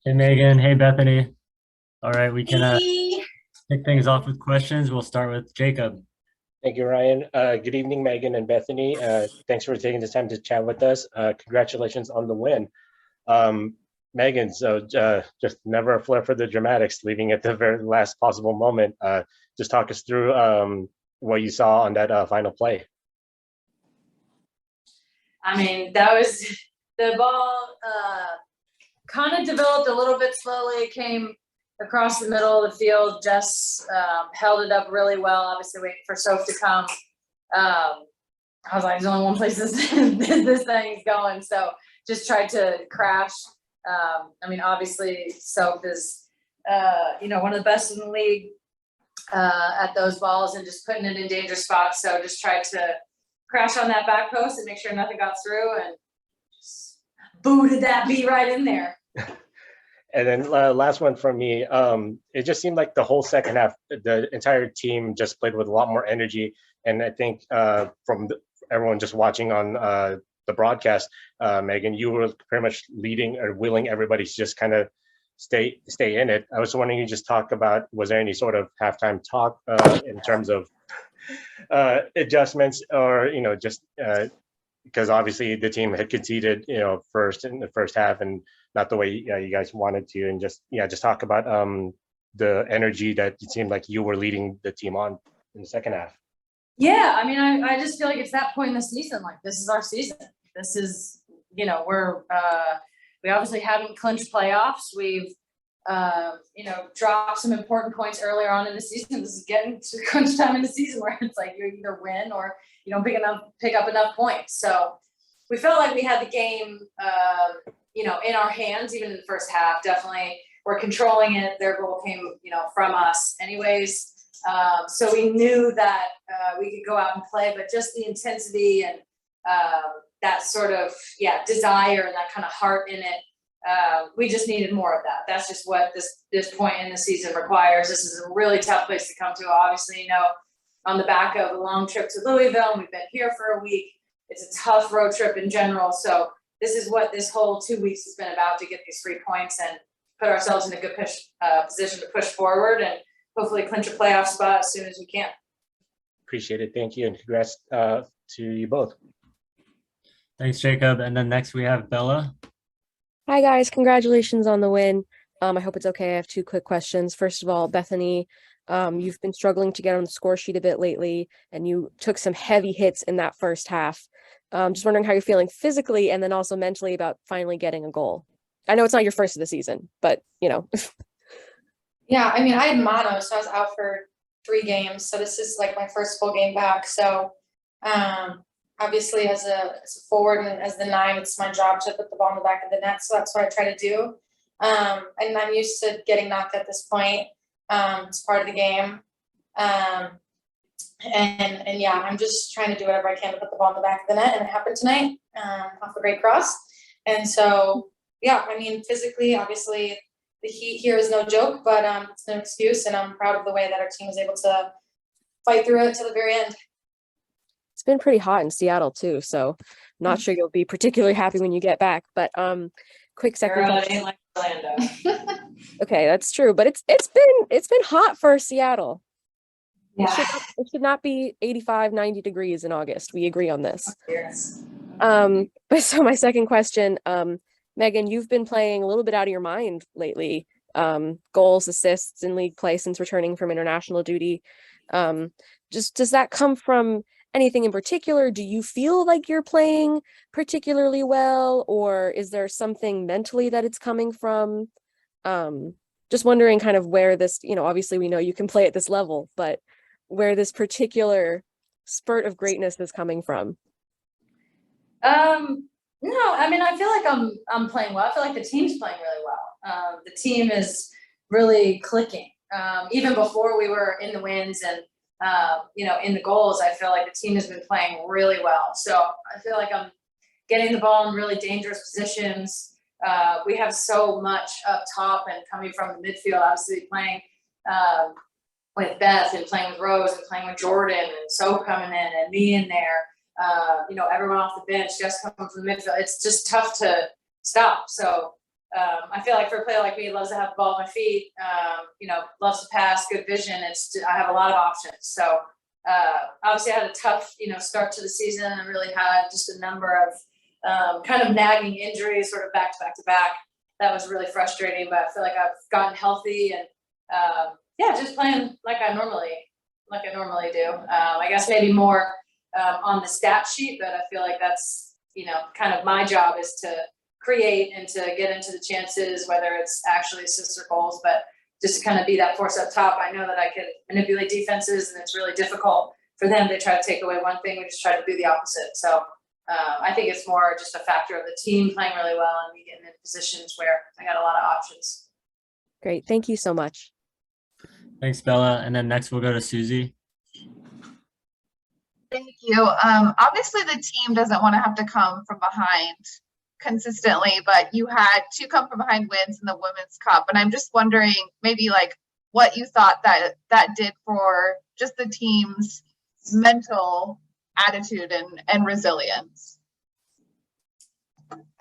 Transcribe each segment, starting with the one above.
Hey Megan, hey Bethany. All right, we can Hey. kick things off with questions. We'll start with Jacob. Thank you, Ryan. Good evening, Megan and Bethany. Thanks for taking the time to chat with us. Congratulations on the win. Um, Megan, just never a flair for the dramatics, leaving at the very last possible moment. Just talk us through what you saw on that final play. I mean, that was the ball kind of developed a little bit slowly. It came across the middle of the field, just held it up really well. Obviously, waiting for Soph to come. I was like, there's only one place this thing's going. So just tried to crash. I mean, obviously, Soph is, one of the best in the league at those balls and just putting it in dangerous spots. So just tried to crash on that back post and make sure nothing got through and just booted that bee right in there. And then last one from me. It just seemed like the whole second half, the entire team just played with a lot more energy. And I think everyone just watching on the broadcast, Megan, you were pretty much leading or willing everybody to just kind of stay in it. I was wondering, you just talk about, was there any sort of halftime talk in terms of adjustments, or just because obviously the team had conceded first in the first half and not the way you guys wanted to, and just talk about the energy that it seemed like you were leading the team on in the second half. Yeah, I mean, I just feel like it's that point in the season. Like, this is our season. This is, we're we obviously haven't clinched playoffs. We've dropped some important points earlier on in the season. This is getting to crunch time in the season where it's like you either win or you don't pick up enough points. So we felt like we had the game in our hands, even in the first half. Definitely we're controlling it. Their goal came from us anyways. So we knew that we could go out and play, but just the intensity and that sort of desire and that kind of heart in it, we just needed more of that. That's just what this point in the season requires. This is a really tough place to come to. Obviously, on the back of a long trip to Louisville, and we've been here for a week. It's a tough road trip in general. So this is what this whole 2 weeks has been about, to get these 3 points and put ourselves in a good position to push forward and hopefully clinch a playoff spot as soon as we can. Appreciate it. Thank you. And congrats to you both. Thanks, Jacob. And then next we have Bella. Hi, guys. Congratulations on the win. I hope it's okay. I have 2 quick questions. First of all, Bethany, you've been struggling to get on the score sheet a bit lately, and you took some heavy hits in that first half. Just wondering how you're feeling physically and then also mentally about finally getting a goal. I know it's not your first of the season, but Yeah, I mean, I had mono, so I was out for 3 games. So this is like my first full game back. So obviously as a forward and as the 9, it's my job to put the ball in the back of the net. So that's what I try to do. And I'm used to getting knocked at this point. It's part of the game. And yeah, I'm just trying to do whatever I can to put the ball in the back of the net, and it happened tonight off a great cross. And so, yeah, I mean, physically, obviously, the heat here is no joke, but it's no excuse, and I'm proud of the way that our team was able to fight through it to the very end. it's been pretty hot in Seattle too, so I'm not sure you'll be particularly happy when you get back. But quick second question. Like Orlando. Okay, that's true, but it's been hot for Seattle. Yeah. It should not be 85, 90 degrees in August. We agree on this. Yes. But so my second question, Megan, you've been playing a little bit out of your mind lately. Goals, assists in league play since returning from international duty. Just does that come from anything in particular? Do you feel like you're playing particularly well, or is there something mentally that it's coming from? Just wondering kind of where this, obviously we know you can play at this level, but where this particular spurt of greatness is coming from. No, I mean, I feel like I'm playing well. I feel like the team's playing really well. The team is really clicking. Even before we were in the wins and in the goals, I feel like the team has been playing really well. So I feel like I'm getting the ball in really dangerous positions. We have so much up top and coming from the midfield, obviously playing with Beth and playing with Rose and playing with Jordan and So coming in and me in there. Everyone off the bench just coming from the midfield. It's just tough to stop. So I feel like for a player like me, loves to have the ball at my feet, loves to pass, good vision. I have a lot of options. So obviously I had a tough, start to the season and really had just a number of kind of nagging injuries sort of back to back to back. That was really frustrating, but I feel like I've gotten healthy and just playing like I normally do. I guess maybe more on the stat sheet, but I feel like that's, kind of my job is to create and to get into the chances, whether it's actually assists or goals, but just to kind of be that force up top. I know that I can manipulate defenses, and it's really difficult for them to try to take away one thing. We just try to do the opposite. So I think it's more just a factor of the team playing really well and me getting in positions where I got a lot of options. Great. Thank you so much. Thanks, Bella. And then next we'll go to Susie. Thank you. Obviously the team doesn't want to have to come from behind consistently, but you had 2 come from behind wins in the Women's Cup. And I'm just wondering maybe like what you thought that did for just the team's mental attitude and resilience.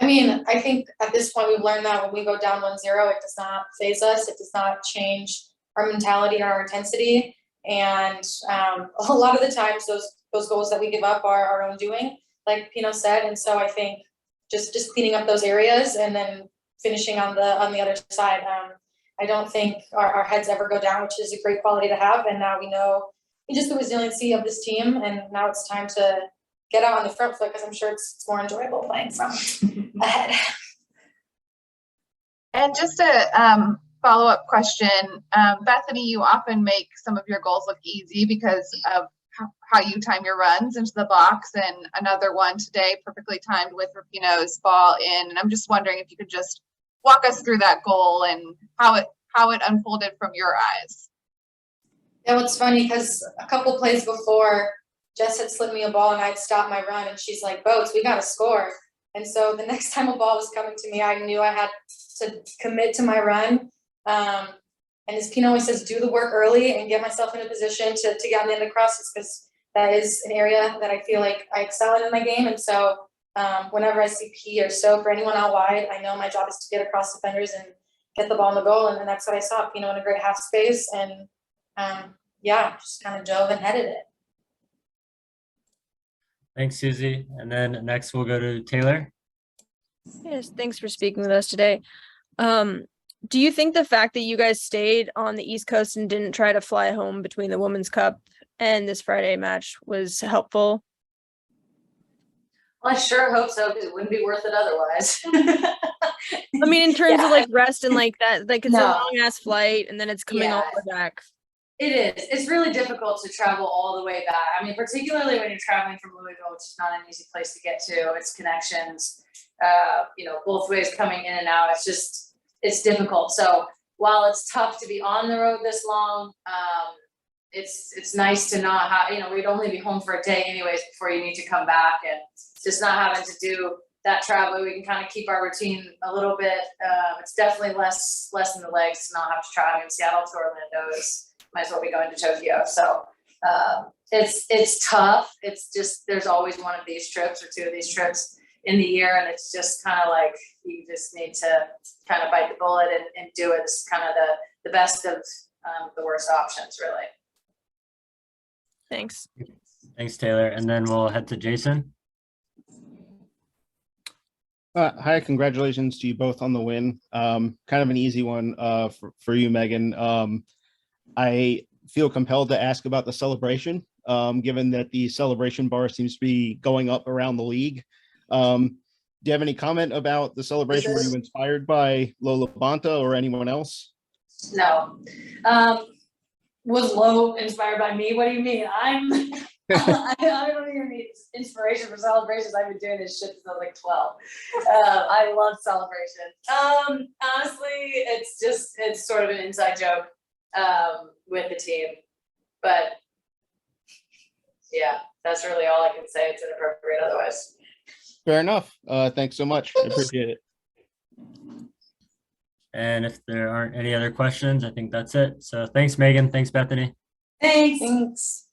I mean, I think at this point we've learned that when we go down 1-0, it does not phase us. It does not change our mentality or our intensity. And a lot of the times those goals that we give up are our own doing, like Pino said. And so I think just cleaning up those areas and then finishing on the other side. I don't think our heads ever go down, which is a great quality to have. And now we know just the resiliency of this team. And now it's time to get out on the front foot, because I'm sure it's more enjoyable playing from ahead. And just a follow-up question, Bethany, you often make some of your goals look easy because of how you time your runs into the box, and another one today perfectly timed with Rapinoe's ball in. And I'm just wondering if you could just walk us through that goal and how it unfolded from your eyes. Yeah, what's funny, because a couple plays before, Jess had slipped me a ball and I'd stop my run, and she's like, "Boats, we got to score." And so the next time a ball was coming to me, I knew I had to commit to my run. And as Pino always says, do the work early and get myself in a position to get on the end of crosses, because that is an area that I feel like I excel in my game. And so whenever I see P or Soap or anyone out wide, I know my job is to get across defenders and get the ball in the goal. And that's what I saw. Pino in a great half space, and just kind of dove and headed it. Thanks, Susie. And then next we'll go to Taylor. Yes, thanks for speaking with us today. Do you think the fact that you guys stayed on the East Coast and didn't try to fly home between the Women's Cup and this Friday match was helpful? Well, I sure hope so, because it wouldn't be worth it otherwise. I mean, in terms of like rest and like that, like it's a No. long ass flight and then it's coming all the way back. It is. It's really difficult to travel all the way back. I mean, particularly when you're traveling from Louisville, which is not an easy place to get to. It's connections, both ways coming in and out. It's difficult. So while it's tough to be on the road this long, it's nice to not have, we'd only be home for a day anyways before you need to come back, and just not having to do that travel. We can kind of keep our routine a little bit. It's definitely less in the legs to not have to travel. In Seattle to Orlando might as well be going to Tokyo. So it's tough. It's just, there's always one of these trips or 2 of these trips in the year, and it's just kind of like you just need to kind of bite the bullet and do it. It's kind of the best of the worst options, really. Thanks. Thanks, Taylor. And then we'll head to Jason. Hi, congratulations to you both on the win. Kind of an easy one for you, Megan. I feel compelled to ask about the celebration, given that the celebration bar seems to be going up around the league. Do you have any comment about the celebration? Were you inspired by Lola Bonta or anyone else? No. Was Lo inspired by me? What do you mean? I don't even need inspiration for celebrations. I've been doing this shit since I was like 12. I love celebration. Honestly, it's sort of an inside joke with the team. But yeah, that's really all I can say. It's inappropriate otherwise. Fair enough. Thanks so much. I appreciate it. And if there aren't any other questions, I think that's it. So thanks, Megan. Thanks, Bethany. Thanks.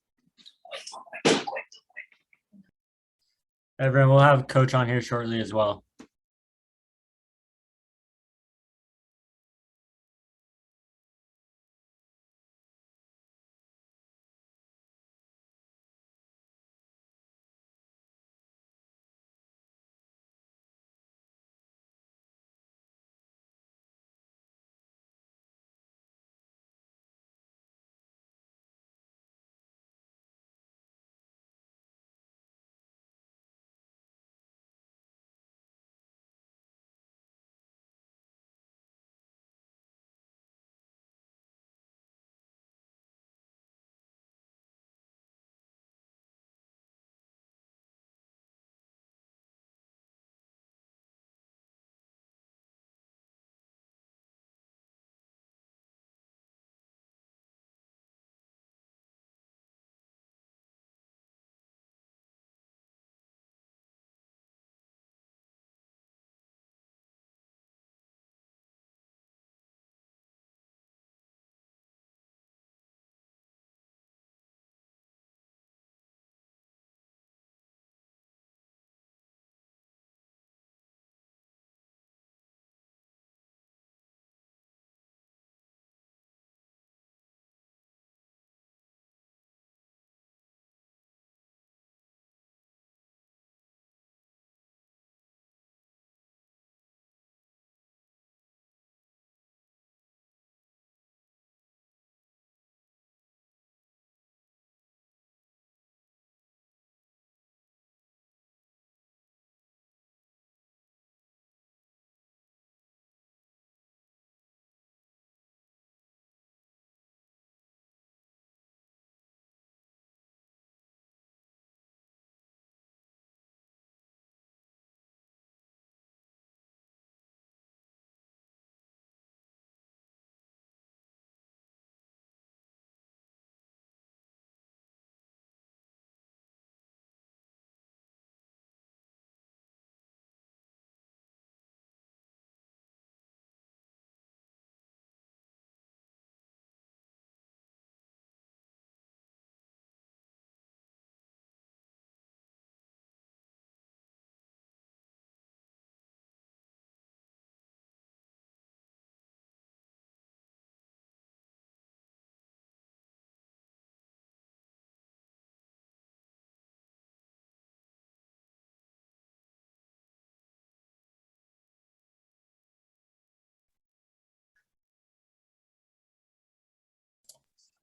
Everyone, we'll have Coach on here shortly as well.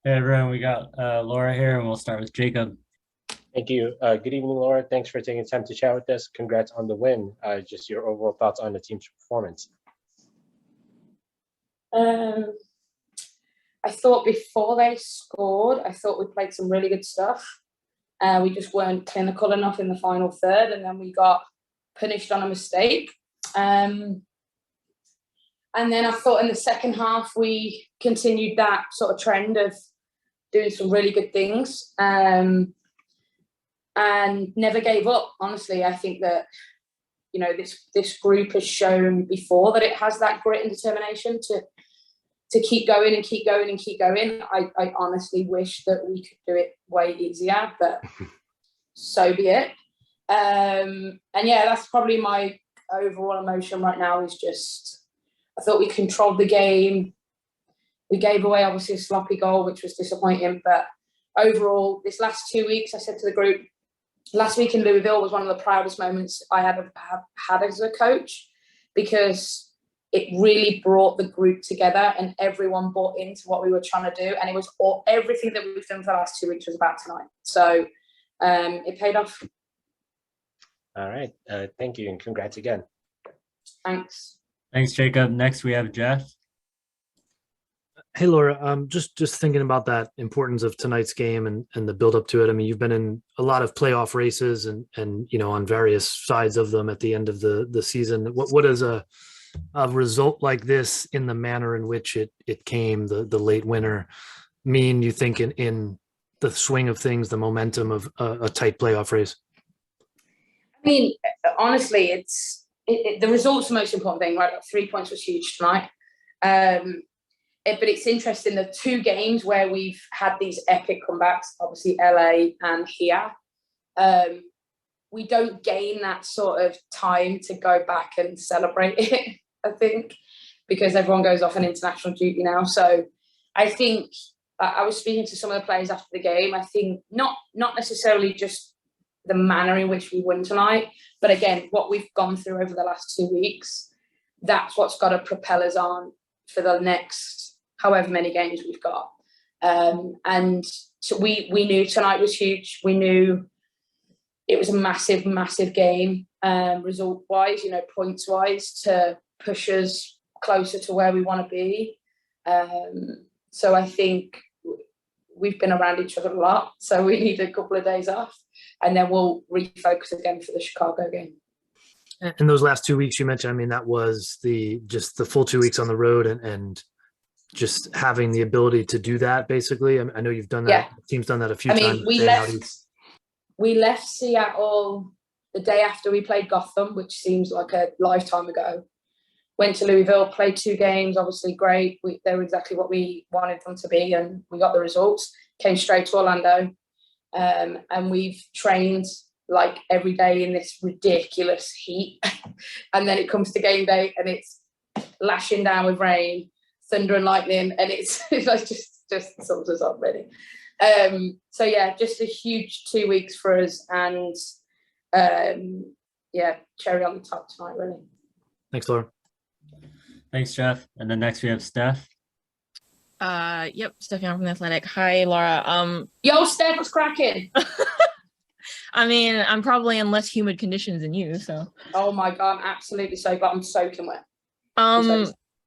Hey everyone, we got Laura here, and we'll start with Jacob. Thank you. Good evening, Laura. Thanks for taking time to chat with us. Congrats on the win. Just your overall thoughts on the team's performance. I thought before they scored, I thought we played some really good stuff. We just weren't clinical enough in the final third, and then we got punished on a mistake. And then I thought in the second half, we continued that sort of trend of doing some really good things and never gave up. Honestly, I think that, you know, this group has shown before that it has that grit and determination to keep going and keep going and keep going. I honestly wish that we could do it way easier, but so be it. And yeah, that's probably my overall emotion right now is just, I thought we controlled the game. We gave away obviously a sloppy goal, which was disappointing, but overall, this last 2 weeks, I said to the group, last week in Louisville was one of the proudest moments I have had as a coach, because it really brought the group together and everyone bought into what we were trying to do. And it was everything that we've done for the last 2 weeks was about tonight. So it paid off. All right. Thank you, and congrats again. Thanks. Thanks, Jacob. Next, we have Jeff. Hey, Laura, just thinking about that importance of tonight's game and the build up to it. I mean, you've been in a lot of playoff races and you know, on various sides of them at the end of the season. What does a result like this, in the manner in which it came, the late winner, mean, you think, in the swing of things, the momentum of a tight playoff race? I mean, honestly, the result's the most important thing, right? 3 points was huge tonight. But it's interesting, the two games where we've had these epic comebacks, obviously LA and here, we don't gain that sort of time to go back and celebrate it, I think, because everyone goes off on international duty now. So I think I was speaking to some of the players after the game. I think not necessarily just the manner in which we won tonight, but again, what we've gone through over the last 2 weeks, that's what's got to propel us on for the next however many games we've got. And so we knew tonight was huge. We knew it was a massive, massive game, result-wise, you know, points-wise, to push us closer to where we want to be. So I think we've been around each other a lot, so we need a couple of days off, and then we'll refocus again for the Chicago game. And those last 2 weeks you mentioned, I mean, that was just the full 2 weeks on the road and just having the ability to do that, basically. I know you've done that. Yeah. The team's done that a few I times. mean, we left Seattle the day after we played Gotham, which seems like a lifetime ago. Went to Louisville, played 2 games, obviously great. They were exactly what we wanted them to be, and we got the results. Came straight to Orlando, and we've trained like every day in this ridiculous heat. And then it comes to game day and it's lashing down with rain, thunder and lightning, and it's like just sums us up really. So yeah, just a huge 2 weeks for us, and yeah, cherry on the top tonight really. Thanks, Laura. Thanks, Jeff. And then next we have Steph. Yep, Steph Young from The Athletic. Hi, Laura. Yo, Steph, what's cracking? I mean, I'm probably in less humid conditions than you, so. Oh my God, I'm absolutely soaked, but I'm soaking wet.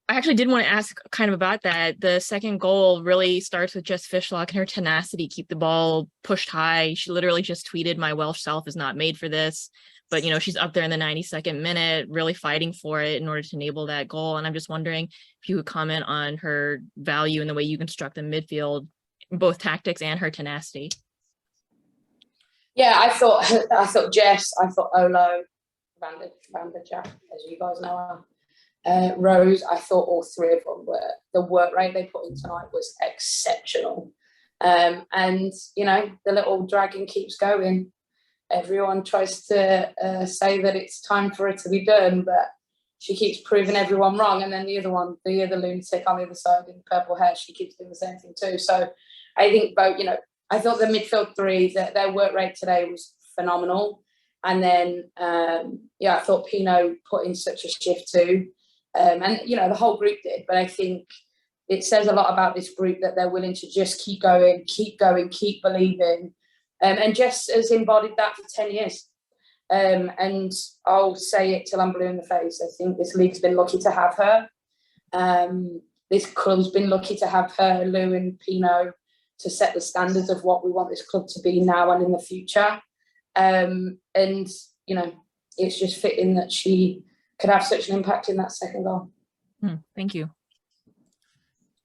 I actually did want to ask kind of about that. The second goal really starts with Jess Fishlock and her tenacity, keep the ball pushed high. She literally just tweeted, "My Welsh self is not made for this." But, you know, she's up there in the 92nd minute, really fighting for it in order to enable that goal. And I'm just wondering if you could comment on her value and the way you construct the midfield, both tactics and her tenacity. Yeah, I thought Jess, I thought Olo, Van der Jack, as you guys know her, Rose, I thought all three of them were, the work rate they put in tonight was exceptional. And, you know, the little dragon keeps going. Everyone tries to say that it's time for it to be done, but she keeps proving everyone wrong. And then the other lunatic on the other side in purple hair, she keeps doing the same thing too. So I think both, you know, I thought the midfield three, their work rate today was phenomenal. And then, yeah, I thought Pino put in such a shift too. And, you know, the whole group did. But I think it says a lot about this group that they're willing to just keep going, keep believing, and Jess has embodied that for 10 years. And I'll say it till I'm blue in the face. I think this league's been lucky to have her. This club's been lucky to have her, Lou and Pino, to set the standards of what we want this club to be now and in the future. And, you know, it's just fitting that she could have such an impact in that second goal. Thank you.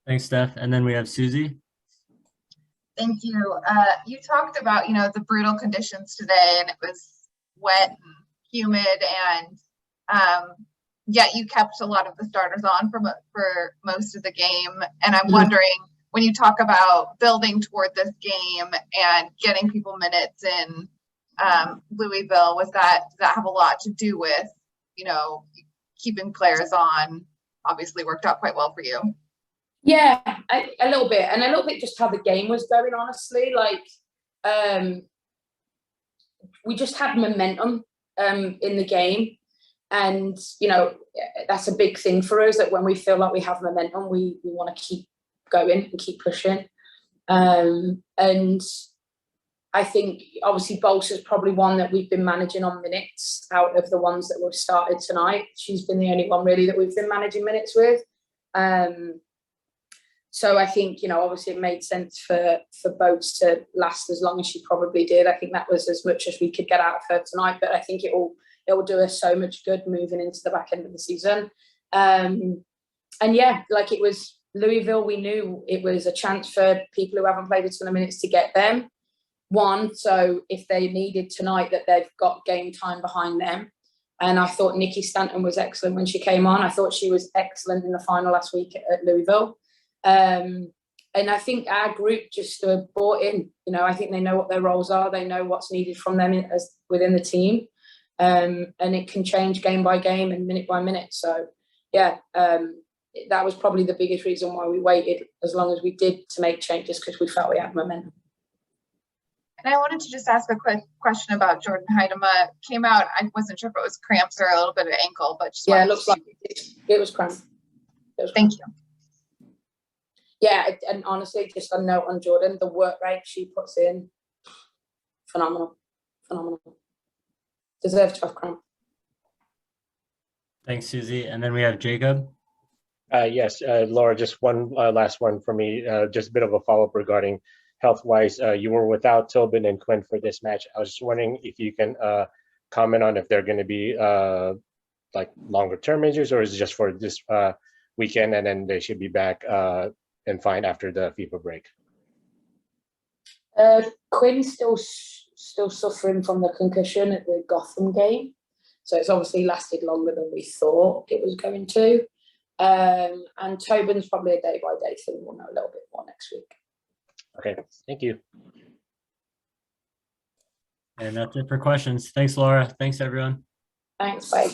Thanks, Steph. And then we have Susie. Thank you. You talked about, you know, the brutal conditions today, and it was wet and humid, and yet you kept a lot of the starters on for most of the game. And I'm wondering, when you talk about building toward this game and getting people minutes in Louisville, does that have a lot to do with, you know, keeping players on? Obviously worked out quite well for you. Yeah, a little bit, and a little bit just how the game was going, honestly. Like, we just had momentum in the game, and, you know, that's a big thing for us, that when we feel like we have momentum, we want to keep going and keep pushing. And I think, obviously, Balcer's probably one that we've been managing on minutes out of the ones that we've started tonight. She's been the only one, really, that we've been managing minutes with. So I think, you know, obviously it made sense for Boats to last as long as she probably did. I think that was as much as we could get out of her tonight, but I think it will do us so much good moving into the back end of the season. And yeah, like, it was Louisville, we knew it was a chance for people who haven't played a ton of minutes to get them. One, so if they needed tonight, that they've got game time behind them. And I thought Nikki Stanton was excellent when she came on. I thought she was excellent in the final last week at Louisville. And I think our group just bought in. You know, I think they know what their roles are. They know what's needed from them within the team. And it can change game by game and minute by minute. So, yeah, that was probably the biggest reason why we waited as long as we did to make changes, because we felt we had momentum. And I wanted to just ask a quick question about Jordan Heidema. Came out, I wasn't sure if it was cramps or a little bit of ankle, but just yeah, it looks like it was cramp. Thank you. Yeah, and honestly, just a note on Jordan, the work rate she puts in, phenomenal. Deserves to have cramp. Thanks, Susie. And then we have Jacob. Yes, Laura, just one last one for me, just a bit of a follow-up regarding health-wise. You were without Tobin and Quinn for this match. I was just wondering if you can comment on if they're going to be like longer-term injuries, or is it just for this weekend and then they should be back and fine after the FIFA break? Quinn's still suffering from the concussion at the Gotham game, so it's obviously lasted longer than we thought it was going to. And Tobin's probably a day-by-day thing. We'll know a little bit more next week. Okay, thank you. And that's it for questions. Thanks, Laura. Thanks, everyone. Thanks, bye.